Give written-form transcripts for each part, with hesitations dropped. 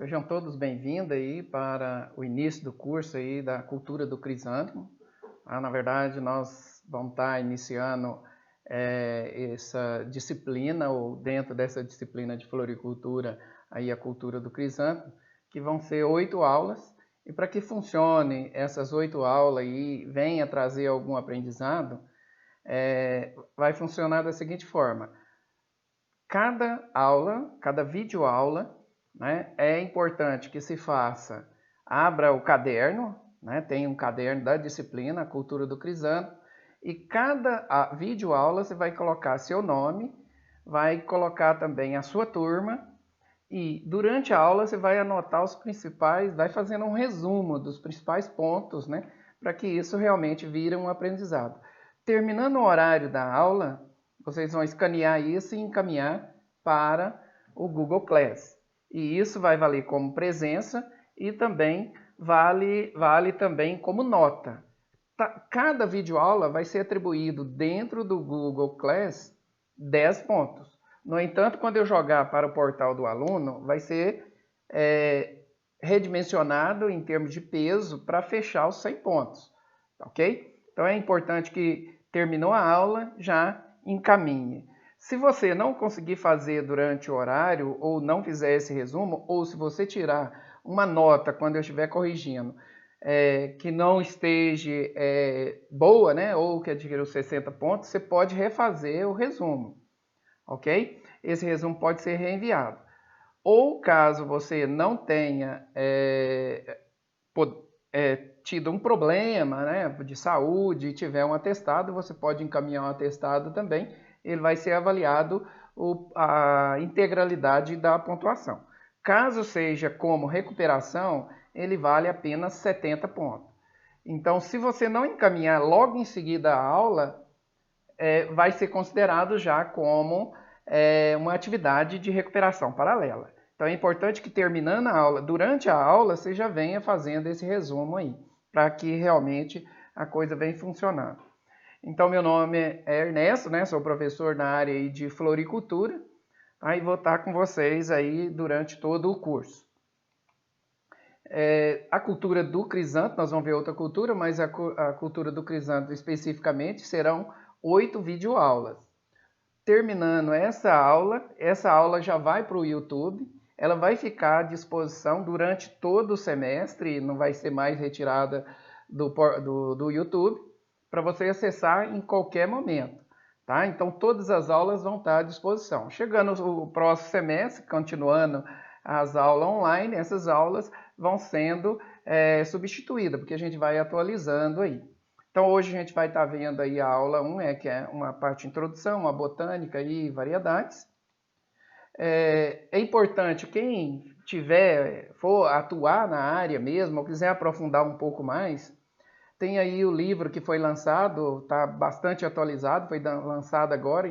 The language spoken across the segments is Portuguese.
Sejam todos bem-vindos aí para o início do curso aí da cultura do crisântemo. Na verdade, nós vamos estar iniciando essa disciplina, ou dentro dessa disciplina de floricultura, aí a cultura do crisântemo, que vão ser 8 aulas. E para que funcione essas 8 aulas e venha trazer algum aprendizado, vai funcionar da seguinte forma. Cada aula, cada videoaula, né, é importante que se faça, abra o caderno, né, tem um caderno da disciplina, a cultura do crisântemo, e cada videoaula você vai colocar seu nome, vai colocar também a sua turma, e durante a aula você vai anotar os principais, vai fazendo um resumo dos principais pontos, né, para que isso realmente vire um aprendizado. Terminando o horário da aula, vocês vão escanear isso e encaminhar para o Google Class. E isso vai valer como presença e também vale também como nota. Cada videoaula vai ser atribuído dentro do Google Class 10 pontos. No entanto, quando eu jogar para o portal do aluno, vai ser redimensionado em termos de peso para fechar os 100 pontos. Ok? Então é importante que terminou a aula, já encaminhe. Se você não conseguir fazer durante o horário, ou não fizer esse resumo, ou se você tirar uma nota quando eu estiver corrigindo, que não esteja boa, né, ou que adquiriu 60 pontos, você pode refazer o resumo, ok? Esse resumo pode ser reenviado. Ou caso você não tenha tido um problema, né, de saúde e tiver um atestado, você pode encaminhar um atestado também, ele vai ser avaliado a integralidade da pontuação. Caso seja como recuperação, ele vale apenas 70 pontos. Então, se você não encaminhar logo em seguida a aula, vai ser considerado já como uma atividade de recuperação paralela. Então é importante que terminando a aula, durante a aula, você já venha fazendo esse resumo aí, para que realmente a coisa venha funcionando. Então meu nome é Ernesto, né? Sou professor na área aí de floricultura, e vou estar com vocês aí durante todo o curso. A cultura do crisântemo, nós vamos ver outra cultura, mas a cultura do crisântemo especificamente serão 8 videoaulas. Terminando essa aula já vai para o YouTube, ela vai ficar à disposição durante todo o semestre, não vai ser mais retirada do YouTube, para você acessar em qualquer momento. Tá? Então todas as aulas vão estar à disposição. Chegando o próximo semestre, continuando as aulas online, essas aulas vão sendo substituídas, porque a gente vai atualizando aí. Então hoje a gente vai estar vendo aí a aula 1, que é uma parte de introdução, a botânica e variedades. É importante, quem for atuar na área mesmo, ou quiser aprofundar um pouco mais, tem aí o livro que foi lançado, está bastante atualizado, foi lançado agora,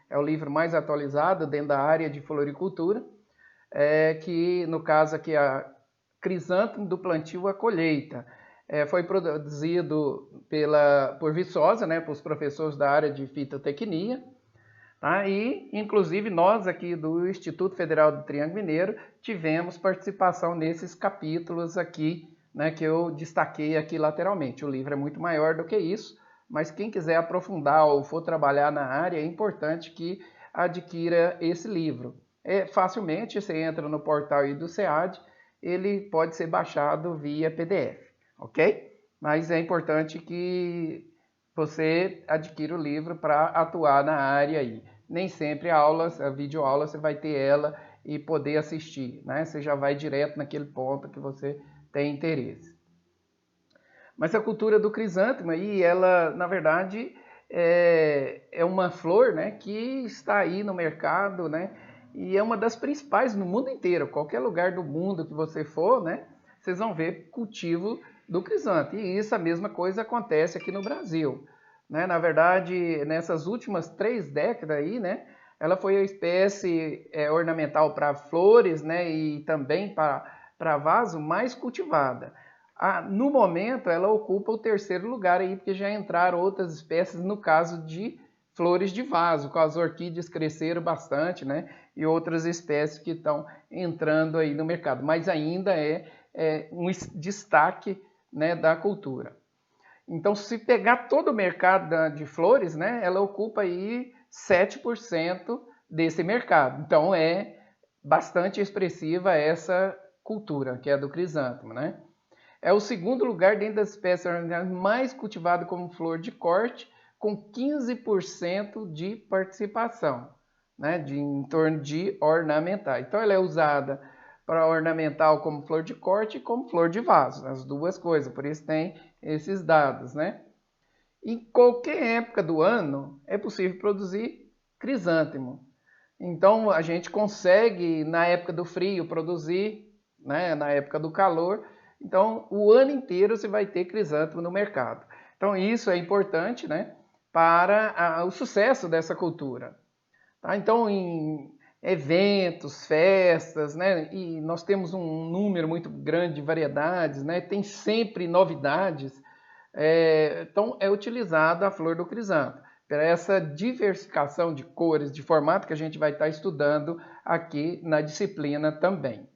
é o livro mais atualizado dentro da área de floricultura, que no caso aqui é a Crisântemo do Plantio à Colheita. Foi produzido por Viçosa, né, pelos professores da área de fitotecnia, tá? E inclusive nós aqui do Instituto Federal do Triângulo Mineiro tivemos participação nesses capítulos aqui, né, que eu destaquei aqui lateralmente. O livro é muito maior do que isso, mas quem quiser aprofundar ou for trabalhar na área, é importante que adquira esse livro. Facilmente você entra no portal aí do SEAD, ele pode ser baixado via PDF, ok? Mas é importante que você adquira o livro para atuar na área aí. Nem sempre a videoaula você vai ter ela e poder assistir, né? Você já vai direto naquele ponto que você tem interesse. Mas a cultura do crisântemo aí, ela, na verdade, é uma flor, né, que está aí no mercado, né? E é uma das principais no mundo inteiro. Qualquer lugar do mundo que você for, né, vocês vão ver cultivo do crisântemo. E isso, a mesma coisa acontece aqui no Brasil. Né? Na verdade, nessas últimas 3 décadas aí, né, ela foi a espécie ornamental para flores, né, e também para vaso mais cultivada. No momento, ela ocupa o 3º lugar aí, porque já entraram outras espécies no caso de flores de vaso, com as orquídeas cresceram bastante, né? e outras espécies que estão entrando aí no mercado, mas ainda é um destaque, né, da cultura. Então, se pegar todo o mercado de flores, né, ela ocupa aí 7% desse mercado. Então, é bastante expressiva essa cultura, que é a do crisântemo, né? É o segundo lugar dentro das espécies ornamentais mais cultivado como flor de corte, com 15% de participação, né, em torno de ornamental. Então, ela é usada para ornamental como flor de corte e como flor de vaso, as duas coisas, por isso tem esses dados, né? Em qualquer época do ano é possível produzir crisântemo. Então a gente consegue na época do frio produzir, né, na época do calor. Então o ano inteiro você vai ter crisântemo no mercado. Então isso é importante, né, para o sucesso dessa cultura. Tá? Então em eventos, festas, né, e nós temos um número muito grande de variedades, né, tem sempre novidades. Então é utilizada a flor do crisântemo para essa diversificação de cores, de formato que a gente vai estar estudando aqui na disciplina também.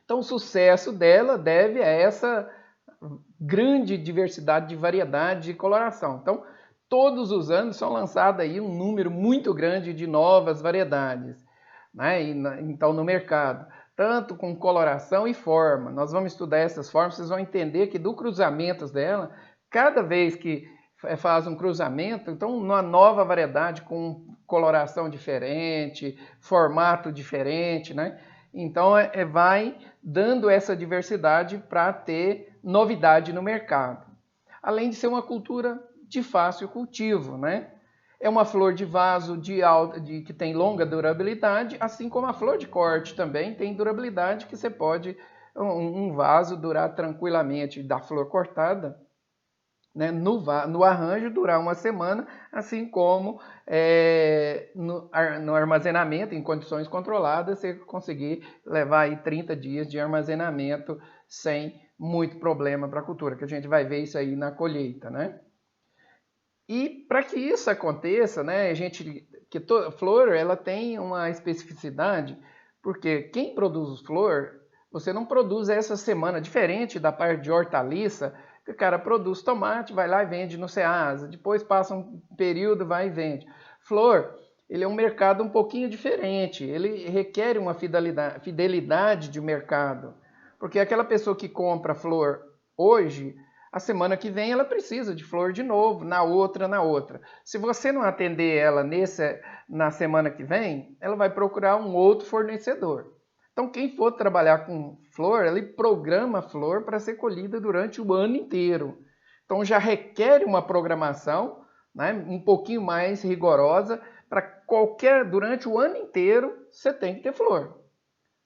Então o sucesso dela deve a essa grande diversidade de variedade de coloração. Então todos os anos são lançadas aí um número muito grande de novas variedades, né? Então no mercado, tanto com coloração e forma. Nós vamos estudar essas formas, vocês vão entender que do cruzamento dela, cada vez que faz um cruzamento, então uma nova variedade com coloração diferente, formato diferente, né? Então vai dando essa diversidade para ter novidade no mercado. Além de ser uma cultura de fácil cultivo, né? É uma flor de vaso que tem longa durabilidade, assim como a flor de corte também tem durabilidade, que você pode, um vaso durar tranquilamente da flor cortada, né, no arranjo durar uma semana, assim como no armazenamento, em condições controladas, você conseguir levar aí 30 dias de armazenamento sem muito problema para a cultura, que a gente vai ver isso aí na colheita, né? E para que isso aconteça, né, toda flor ela tem uma especificidade, porque quem produz flor, você não produz essa semana, diferente da parte de hortaliça, que o cara produz tomate, vai lá e vende no Ceasa, depois passa um período, vai e vende. Flor, ele é um mercado um pouquinho diferente, ele requer uma fidelidade de mercado, porque aquela pessoa que compra flor hoje, a semana que vem ela precisa de flor de novo, na outra. Se você não atender ela na semana que vem, ela vai procurar um outro fornecedor. Então quem for trabalhar com flor, ele programa a flor para ser colhida durante o ano inteiro. Então já requer uma programação, né, um pouquinho mais rigorosa, durante o ano inteiro você tem que ter flor.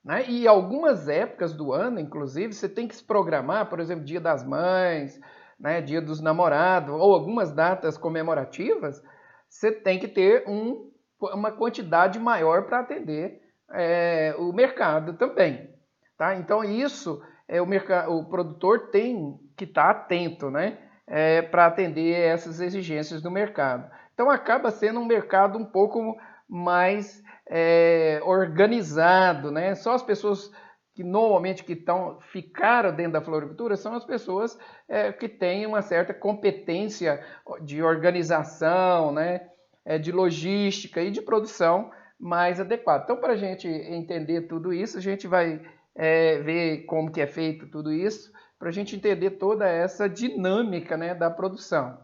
Né? E algumas épocas do ano, inclusive, você tem que se programar, por exemplo, Dia das Mães, né, Dia dos Namorados, ou algumas datas comemorativas, você tem que ter uma quantidade maior para atender o mercado também. Tá? Então isso o produtor tem que estar atento, né, para atender essas exigências do mercado. Então acaba sendo um mercado um pouco mais organizado, né? Só as pessoas que normalmente ficaram dentro da floricultura são as pessoas que têm uma certa competência de organização, né? De logística e de produção mais adequada. Então, para a gente entender tudo isso, a gente vai ver como que é feito tudo isso, para a gente entender toda essa dinâmica, né, da produção.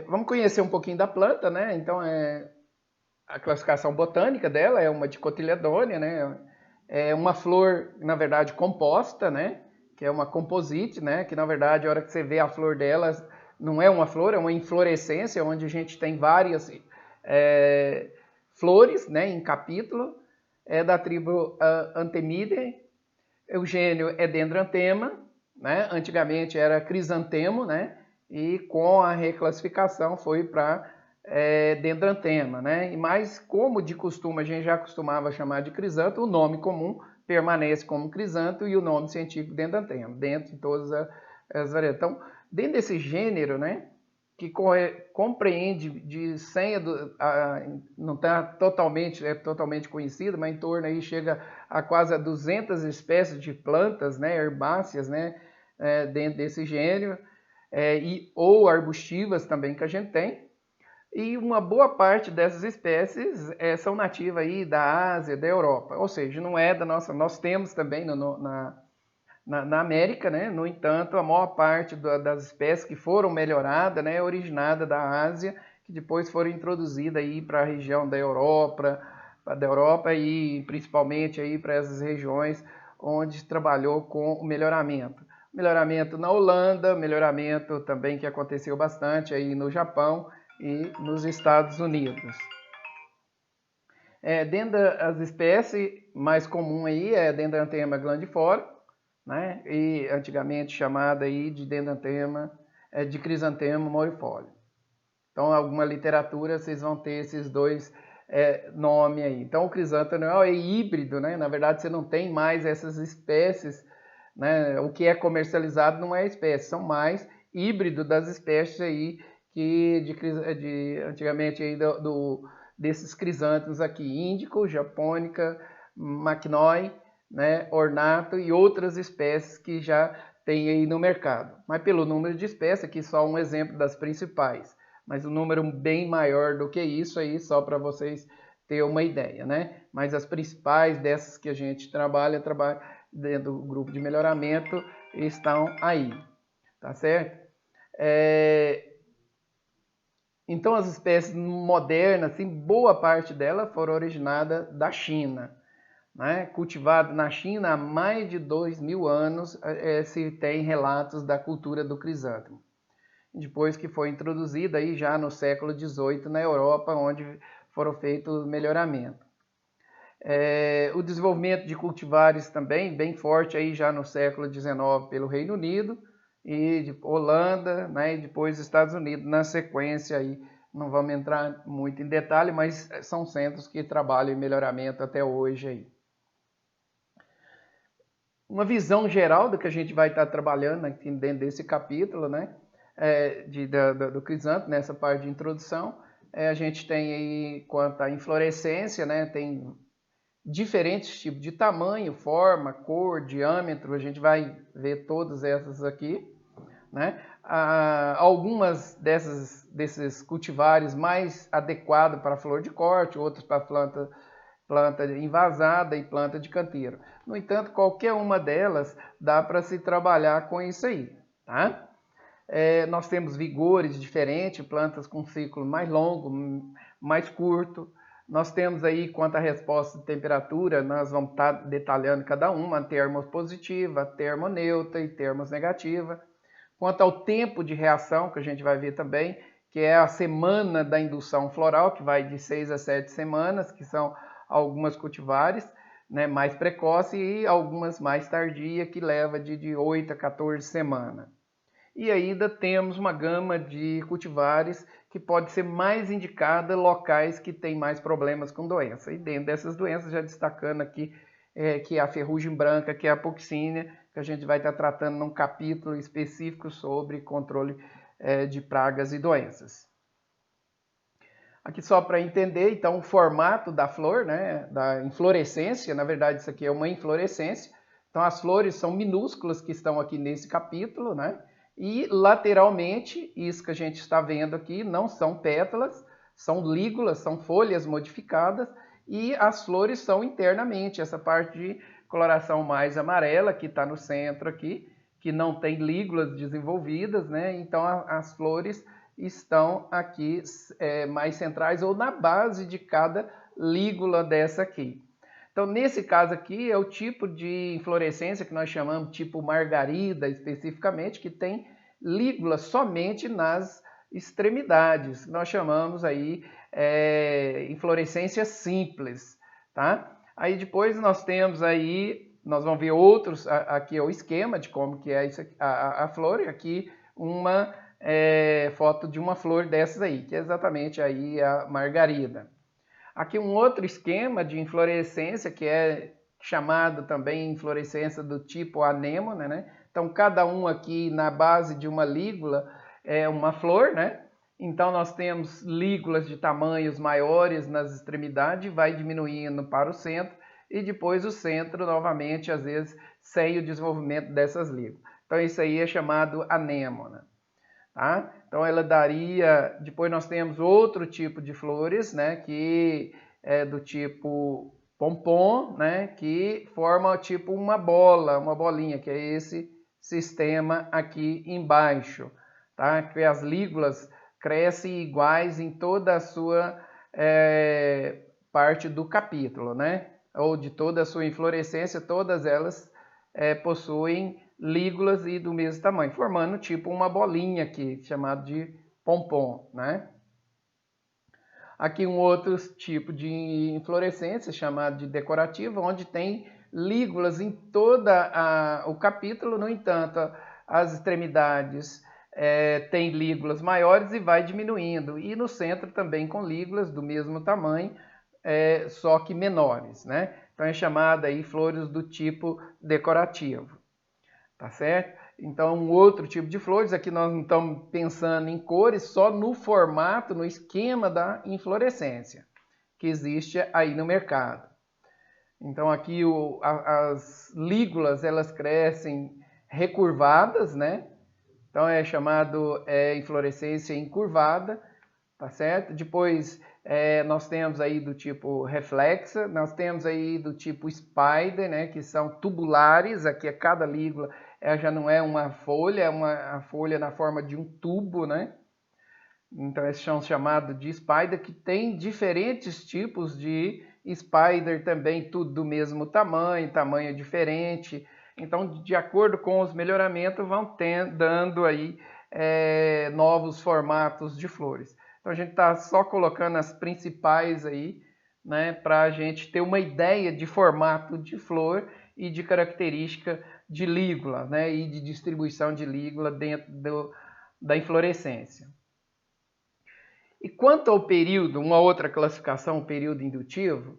Vamos conhecer um pouquinho da planta, né? Então, a classificação botânica dela é uma dicotiledônea, né? É uma flor, na verdade, composta, né? Que é uma composite, né? Que na verdade, a hora que você vê a flor dela, não é uma flor, é uma inflorescência, onde a gente tem várias flores, né? Em capítulo. É da tribo Anthemidae. O gênero é Dendranthema, né? Antigamente era crisantemo, né? E com a reclassificação foi para Dendranthema, né? Mas como de costume a gente já costumava chamar de crisanto, o nome comum permanece como crisanto e o nome científico Dendranthema, dentro de todas as variedades. Então, dentro desse gênero, né, compreende de 100, não está totalmente conhecido, mas em torno aí chega a quase 200 espécies de plantas, né, herbáceas, né, dentro desse gênero, ou arbustivas também que a gente tem. E uma boa parte dessas espécies são nativas aí da Ásia, da Europa, ou seja, não é da nossa. Nós temos também na América, né? No entanto, a maior parte das espécies que foram melhoradas, né, é originada da Ásia, que depois foram introduzidas aí para a região da Europa e principalmente aí para essas regiões onde trabalhou com o melhoramento. Melhoramento na Holanda, melhoramento também que aconteceu bastante aí no Japão e nos Estados Unidos. Dentro das espécies mais comum aí é Dendranthema glandiflora, né? E antigamente chamada aí de Dendranthema de Crisantemo morifolia. Então, alguma literatura vocês vão ter esses dois nomes aí. Então, o crisântemo é híbrido, né? Na verdade, você não tem mais essas espécies, né? O que é comercializado não é espécie, são mais híbrido das espécies aí que antigamente aí desses crisântemos aqui, índico, japônica, maquinói, né, ornato e outras espécies que já tem aí no mercado. Mas pelo número de espécies, aqui só um exemplo das principais. Mas um número bem maior do que isso aí, só para vocês terem uma ideia, né? Mas as principais dessas que a gente trabalha dentro do grupo de melhoramento, estão aí, tá certo? Então as espécies modernas, assim, boa parte delas foram originadas da China, né? Cultivado na China há mais de 2.000 anos, se tem relatos da cultura do crisântemo. Depois que foi introduzida aí já no século XVIII na Europa, onde foram feitos melhoramentos. O desenvolvimento de cultivares também bem forte aí já no século XIX pelo Reino Unido e de Holanda, né, e depois Estados Unidos na sequência aí. Não vamos entrar muito em detalhe, mas são centros que trabalham em melhoramento até hoje aí. Uma visão geral do que a gente vai estar trabalhando aqui dentro desse capítulo, né, do crisântemo, nessa parte de introdução. A gente tem aí, quanto à inflorescência, né, tem diferentes tipos de tamanho, forma, cor, diâmetro, a gente vai ver todas essas aqui, né? Algumas desses cultivares mais adequados para flor de corte, outros para planta invasada e planta de canteiro. No entanto, qualquer uma delas dá para se trabalhar com isso aí, tá? Nós temos vigores diferentes, plantas com ciclo mais longo, mais curto. Nós temos aí, quanto à resposta de temperatura, nós vamos estar detalhando cada uma, termopositiva, termoneutra e termonegativa. Quanto ao tempo de reação, que a gente vai ver também, que é a semana da indução floral, que vai de 6 a 7 semanas, que são algumas cultivares, né, mais precoce, e algumas mais tardias, que leva de 8 a 14 semanas. E ainda temos uma gama de cultivares que pode ser mais indicada locais que têm mais problemas com doença. E dentro dessas doenças, já destacando aqui que é a ferrugem branca, que é a apoxínia, que a gente vai estar tratando num capítulo específico sobre controle de pragas e doenças. Aqui só para entender, então, o formato da flor, né, da inflorescência, na verdade isso aqui é uma inflorescência. Então as flores são minúsculas que estão aqui nesse capítulo, né? E lateralmente, isso que a gente está vendo aqui, não são pétalas, são lígulas, são folhas modificadas, e as flores são internamente, essa parte de coloração mais amarela, que está no centro aqui, que não tem lígulas desenvolvidas, né? Então as flores estão aqui mais centrais ou na base de cada lígula dessa aqui. Então, nesse caso aqui, é o tipo de inflorescência que nós chamamos tipo margarida, especificamente, que tem lígula somente nas extremidades. Nós chamamos aí inflorescência simples, tá? Aí depois nós temos aí, nós vamos ver outros, aqui é o esquema de como que é isso aqui, a flor, e aqui uma foto de uma flor dessas aí, que é exatamente aí a margarida. Aqui um outro esquema de inflorescência, que é chamado também inflorescência do tipo anêmona, né? Então, cada um aqui na base de uma lígula é uma flor, né? Então nós temos lígulas de tamanhos maiores nas extremidades, vai diminuindo para o centro, e depois o centro novamente, às vezes, sem o desenvolvimento dessas lígulas. Então isso aí é chamado anêmona. Tá? Então ela daria, depois nós temos outro tipo de flores, né, que é do tipo pompom, né, que forma tipo uma bola, uma bolinha, que é esse sistema aqui embaixo, tá? Que as lígulas crescem iguais em toda a sua parte do capítulo, né? Ou de toda a sua inflorescência, todas elas possuem lígulas e do mesmo tamanho, formando tipo uma bolinha aqui, chamado de pompom, né? Aqui um outro tipo de inflorescência, chamado de decorativa, onde tem lígulas em todo o capítulo, no entanto, as extremidades têm lígulas maiores e vai diminuindo, e no centro também com lígulas do mesmo tamanho, só que menores, né? Então é chamada aí flores do tipo decorativo. Tá certo? Então, um outro tipo de flores, aqui nós não estamos pensando em cores, só no formato, no esquema da inflorescência, que existe aí no mercado. Então, aqui as lígulas, elas crescem recurvadas, né? Então, é chamado inflorescência encurvada, tá certo? Depois, nós temos aí do tipo reflexa, nós temos aí do tipo spider, né? Que são tubulares, aqui é cada lígula já não é uma folha, a folha na forma de um tubo, né? Então, esses são chamados de spider, que tem diferentes tipos de spider também, tudo do mesmo tamanho diferente. Então, de acordo com os melhoramentos, vão dando aí novos formatos de flores. Então, a gente está só colocando as principais aí, né, para a gente ter uma ideia de formato de flor e de característica de lígula, né, e de distribuição de lígula dentro da inflorescência. E quanto ao período, uma outra classificação, o período indutivo,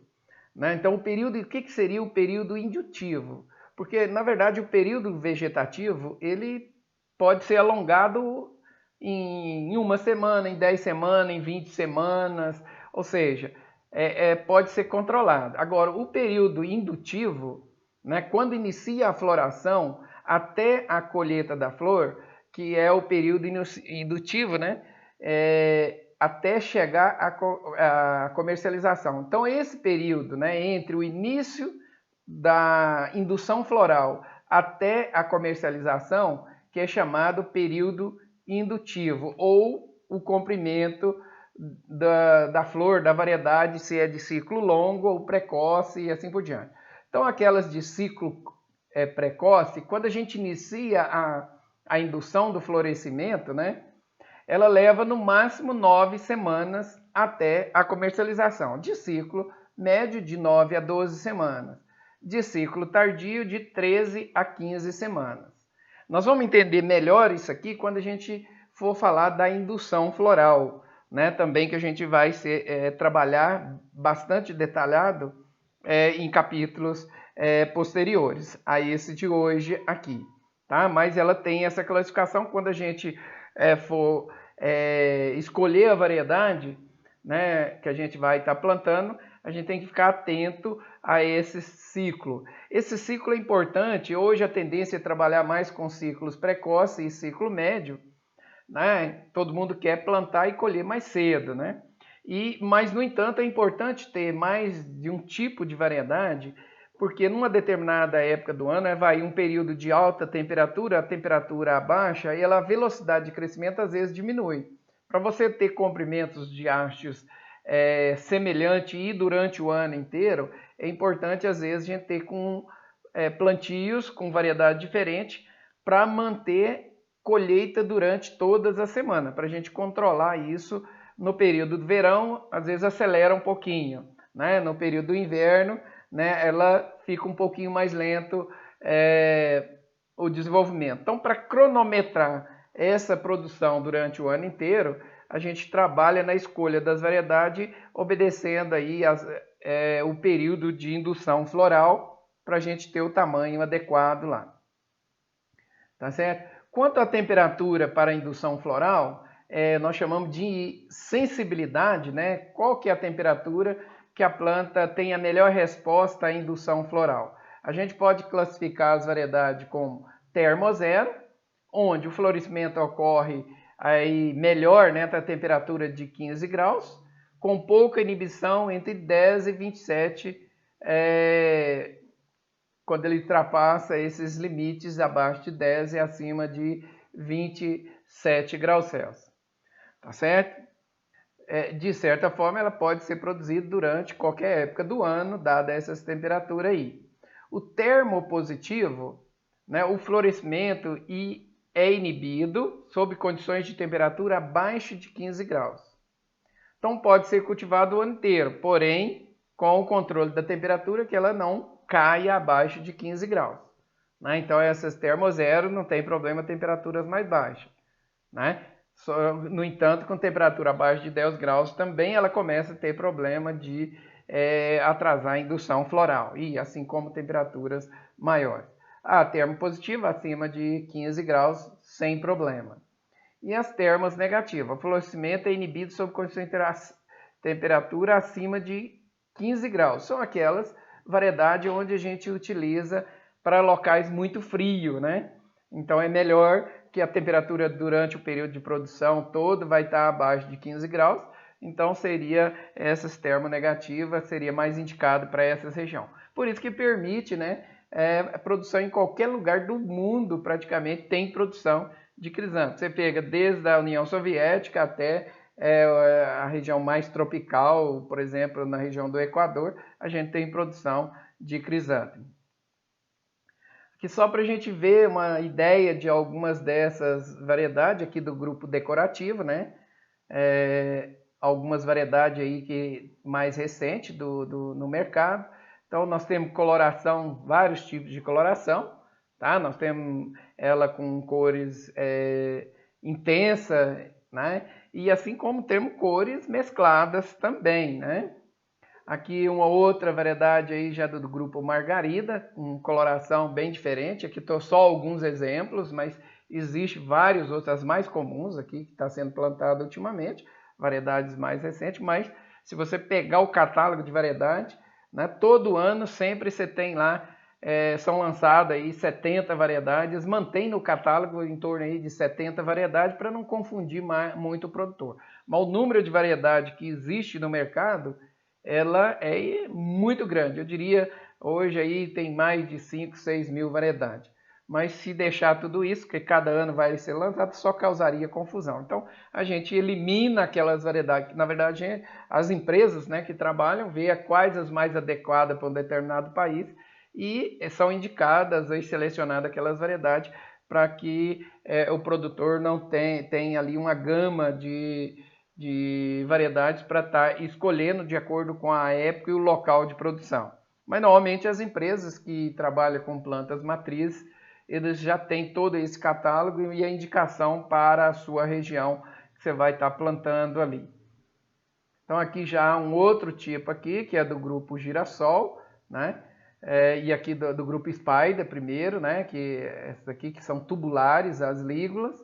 né? Então, o que seria o período indutivo? Porque, na verdade, o período vegetativo, ele pode ser alongado em uma semana, em 10 semanas, em 20 semanas, ou seja, pode ser controlado. Agora, o período indutivo, né, quando inicia a floração até a colheita da flor, que é o período indutivo, né, até chegar à comercialização. Então, esse período, né, entre o início da indução floral até a comercialização, que é chamado período indutivo, ou o comprimento da flor, da variedade, se é de ciclo longo ou precoce e assim por diante. Então, aquelas de ciclo precoce, quando a gente inicia a indução do florescimento, né, ela leva no máximo 9 semanas até a comercialização. De ciclo médio, de 9 a 12 semanas. De ciclo tardio, de 13 a 15 semanas. Nós vamos entender melhor isso aqui quando a gente for falar da indução floral, né? Também que a gente vai trabalhar bastante detalhado em capítulos posteriores a esse de hoje aqui. Tá? Mas ela tem essa classificação quando a gente for escolher a variedade, né, que a gente vai estar plantando, a gente tem que ficar atento a esse ciclo. Esse ciclo é importante. Hoje a tendência é trabalhar mais com ciclos precoces e ciclo médio, né? Todo mundo quer plantar e colher mais cedo, né? Mas, no entanto, é importante ter mais de um tipo de variedade, porque numa determinada época do ano vai um período de alta temperatura, a temperatura baixa, e a velocidade de crescimento às vezes diminui. Para você ter comprimentos de hastes semelhante e durante o ano inteiro, é importante às vezes a gente ter plantios com variedade diferente para manter colheita durante todas as semanas, para a gente controlar isso. No período do verão, às vezes acelera um pouquinho, né? No período do inverno, né, ela fica um pouquinho mais lento o desenvolvimento. Então, para cronometrar essa produção durante o ano inteiro, a gente trabalha na escolha das variedades, obedecendo aí o período de indução floral, para a gente ter o tamanho adequado lá. Tá certo? Quanto à temperatura para a indução floral, nós chamamos de sensibilidade, né? Qual que é a temperatura que a planta tem a melhor resposta à indução floral? A gente pode classificar as variedades como termozero, onde o florescimento ocorre aí melhor, né, a temperatura de 15 graus, com pouca inibição entre 10 e 27, quando ele ultrapassa esses limites abaixo de 10 e acima de 27 graus Celsius. Tá certo? De certa forma, ela pode ser produzida durante qualquer época do ano, dada essas temperaturas aí. O termopositivo, né, o florescimento é inibido sob condições de temperatura abaixo de 15 graus. Então pode ser cultivado o ano inteiro, porém com o controle da temperatura que ela não caia abaixo de 15 graus. Né? Então essas termozero não tem problema temperaturas mais baixas. Né? No entanto, com temperatura abaixo de 10 graus também ela começa a ter problema de atrasar a indução floral, e assim como temperaturas maiores. A termopositiva acima de 15 graus sem problema. E as termos negativas, o florescimento é inibido sob condições de temperatura acima de 15 graus. São aquelas variedades onde a gente utiliza para locais muito frios, né? Então é melhor que a temperatura durante o período de produção todo vai estar abaixo de 15 graus. Então seria essas termonegativas, seria mais indicado para essa região. Por isso que permite, né, a produção em qualquer lugar do mundo, praticamente tem produção de crisântemo. Você pega desde a União Soviética até a região mais tropical, por exemplo, na região do Equador, a gente tem produção de crisântemo. Aqui só para a gente ver uma ideia de algumas dessas variedades aqui do grupo decorativo, né? Algumas variedades aí que mais recentes no mercado. Então nós temos coloração, vários tipos de coloração, tá? Nós temos ela com cores intensa, né? E assim como temos cores mescladas também, né? Aqui uma outra variedade aí já do grupo Margarida, com coloração bem diferente. Aqui estou só alguns exemplos, mas existe vários outros, as mais comuns aqui que está sendo plantada ultimamente, variedades mais recentes. Mas se você pegar o catálogo de variedade, né, todo ano sempre você tem lá, são lançadas aí 70 variedades, mantém no catálogo em torno aí de 70 variedades para não confundir muito o produtor. Mas o número de variedade que existe no mercado, ela é muito grande. Eu diria, hoje aí tem mais de 5, 6 mil variedades. Mas se deixar tudo isso, que cada ano vai ser lançado, só causaria confusão. Então, a gente elimina aquelas variedades, que na verdade as empresas, né, que trabalham, vê quais as mais adequadas para um determinado país e são indicadas e selecionadas aquelas variedades para que o produtor não tenha ali uma gama de variedades para estar escolhendo de acordo com a época e o local de produção. Mas normalmente as empresas que trabalham com plantas matrizes, eles já têm todo esse catálogo e a indicação para a sua região que você vai estar plantando ali. Então aqui já um outro tipo aqui, que é do grupo Girassol, né? E aqui do grupo Spider primeiro, né? Que essas aqui que são tubulares, as lígulas,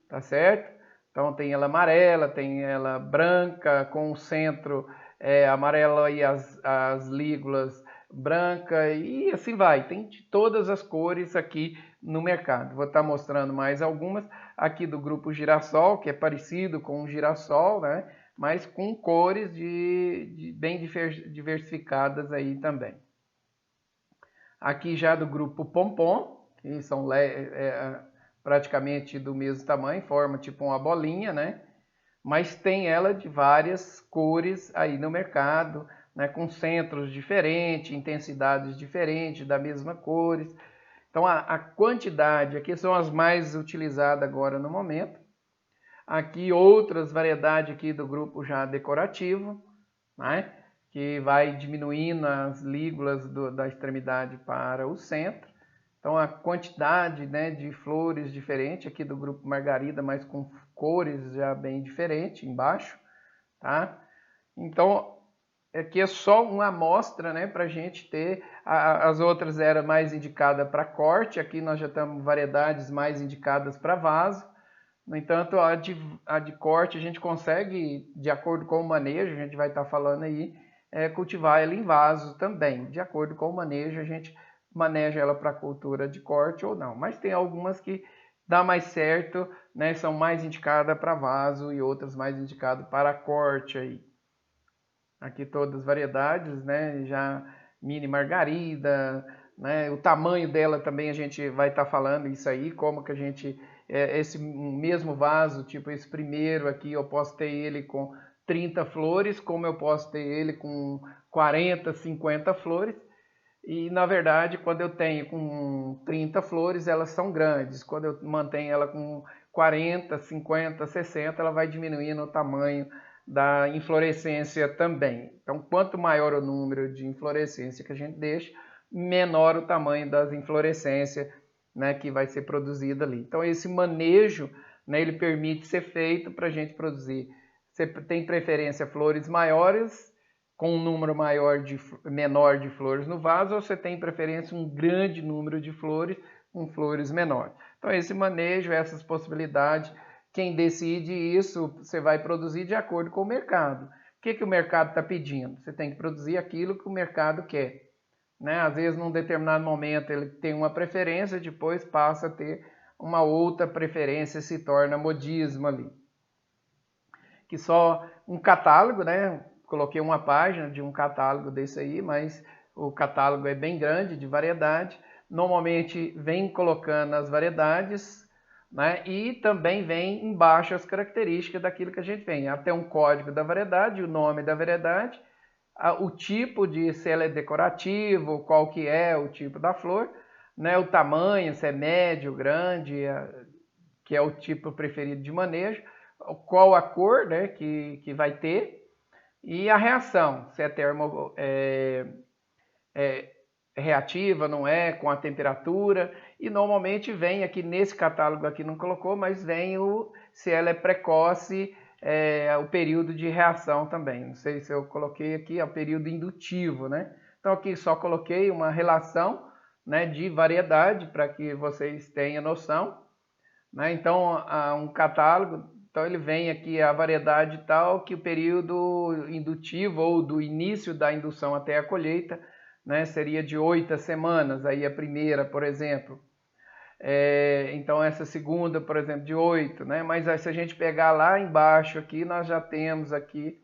tá certo? Então tem ela amarela, tem ela branca, com o centro amarela e as lígulas branca e assim vai. Tem de todas as cores aqui no mercado. Vou estar mostrando mais algumas aqui do grupo Girassol, que é parecido com o girassol, né? Mas com cores bem diversificadas aí também. Aqui já do grupo Pompom, que são praticamente do mesmo tamanho, forma tipo uma bolinha, né? Mas tem ela de várias cores aí no mercado, né? Com centros diferentes, intensidades diferentes, da mesma cores. Então a quantidade, aqui são as mais utilizadas agora no momento. Aqui outras variedades aqui do grupo já decorativo, né? Que vai diminuindo as lígulas da extremidade para o centro. Então a quantidade, né, de flores diferente aqui do grupo Margarida, mas com cores já bem diferentes embaixo, tá? Então aqui é só uma amostra, né, para a gente ter. As outras eram mais indicadas para corte, aqui nós já temos variedades mais indicadas para vaso, No entanto, a de corte a gente consegue, de acordo com o manejo, a gente vai estar falando aí, cultivar ela em vaso também. De acordo com o manejo, a gente maneja ela para cultura de corte ou não. Mas tem algumas que dá mais certo, né, são mais indicadas para vaso e outras mais indicadas para corte aí. Aqui todas as variedades, né, já mini margarida, né, o tamanho dela também a gente vai estar falando isso aí, como que a gente, esse mesmo vaso, tipo esse primeiro aqui, eu posso ter ele com 30 flores, como eu posso ter ele com 40, 50 flores. E na verdade, quando eu tenho com 30 flores, elas são grandes. Quando eu mantenho ela com 40, 50, 60, ela vai diminuindo o tamanho da inflorescência também. Então, quanto maior o número de inflorescência que a gente deixa, menor o tamanho das inflorescências, né, que vai ser produzida ali. Então, esse manejo, né, ele permite ser feito para a gente produzir. Você tem preferência flores maiores, com um número menor de flores no vaso, ou você tem preferência um grande número de flores com flores menores. Então, esse manejo, essas possibilidades, quem decide isso, você vai produzir de acordo com o mercado. O que o mercado está pedindo? Você tem que produzir aquilo que o mercado quer. Né? Às vezes, num determinado momento, ele tem uma preferência, depois passa a ter uma outra preferência, se torna modismo ali. Que só um catálogo, né? Coloquei uma página de um catálogo desse aí, mas o catálogo é bem grande, de variedade. Normalmente vem colocando as variedades, né? E também vem embaixo as características daquilo que a gente tem. Até um código da variedade, o nome da variedade, o tipo de, se ela é decorativo, qual que é o tipo da flor, né? O tamanho, se é médio, grande, que é o tipo preferido de manejo, qual a cor, né, que vai ter, e a reação, se é reativa, não é, com a temperatura, e normalmente vem aqui nesse catálogo aqui não colocou, mas vem se ela é precoce, o período de reação também. Não sei se eu coloquei aqui, é o período indutivo, né? Então aqui só coloquei uma relação, né, de variedade para que vocês tenham noção, né? Então um catálogo, então ele vem aqui a variedade tal que o período indutivo ou do início da indução até a colheita, né, seria de 8 semanas, aí a primeira, por exemplo. Então essa segunda, por exemplo, de 8, né? Mas aí, se a gente pegar lá embaixo aqui, nós já temos aqui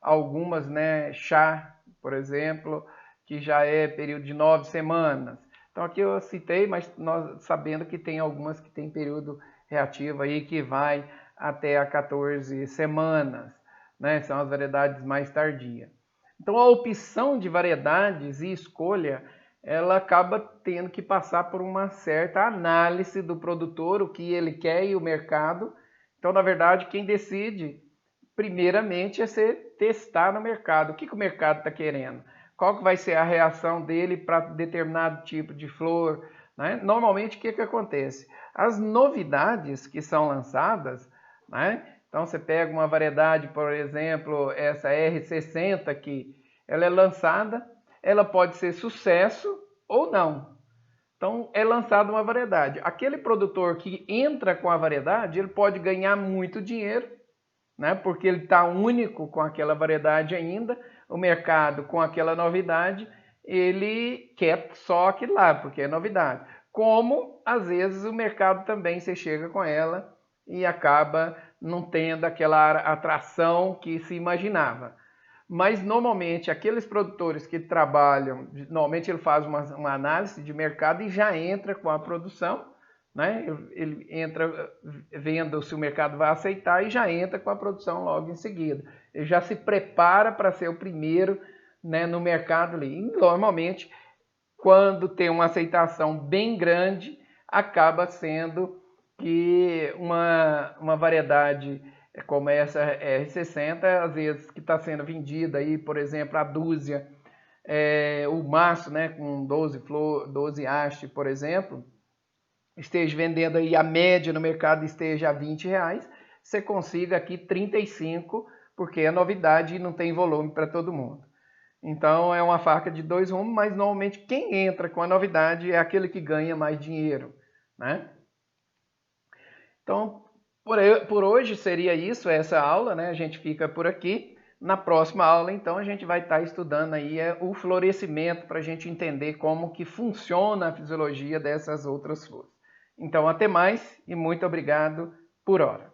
algumas, né, chá, por exemplo, que já é período de 9 semanas. Então aqui eu citei, mas nós sabendo que tem algumas que tem período reativo aí que vai até a 14 semanas, né? São as variedades mais tardias. Então a opção de variedades e escolha, ela acaba tendo que passar por uma certa análise do produtor, o que ele quer e o mercado. Então, na verdade, quem decide primeiramente é você testar no mercado. O que o mercado está querendo? Qual que vai ser a reação dele para determinado tipo de flor? Né? Normalmente, o que acontece? As novidades que são lançadas, né? Então você pega uma variedade, por exemplo, essa R60 aqui, ela é lançada, ela pode ser sucesso ou não. Então é lançada uma variedade. Aquele produtor que entra com a variedade, ele pode ganhar muito dinheiro, né? Porque ele está único com aquela variedade ainda, o mercado com aquela novidade, ele quer só aquilo lá, porque é novidade. Como, às vezes, o mercado também você chega com ela e acaba não tendo aquela atração que se imaginava. Mas, normalmente, aqueles produtores que trabalham, normalmente ele faz uma análise de mercado e já entra com a produção, né? Ele entra vendo se o mercado vai aceitar e já entra com a produção logo em seguida. Ele já se prepara para ser o primeiro, né, no mercado ali. E, normalmente, quando tem uma aceitação bem grande, acaba sendo que uma variedade como essa R60, às vezes que está sendo vendida aí, por exemplo, a dúzia, o maço, né, com 12 hastes, por exemplo, esteja vendendo aí, a média no mercado esteja a R$ 20, você consiga aqui 35, porque é novidade e não tem volume para todo mundo. Então é uma faca de dois rumos, mas normalmente quem entra com a novidade é aquele que ganha mais dinheiro, né? Então, Por hoje seria isso, essa aula, né? A gente fica por aqui. Na próxima aula, então, a gente vai estar estudando aí o florescimento para a gente entender como que funciona a fisiologia dessas outras flores. Então, até mais e muito obrigado por hora.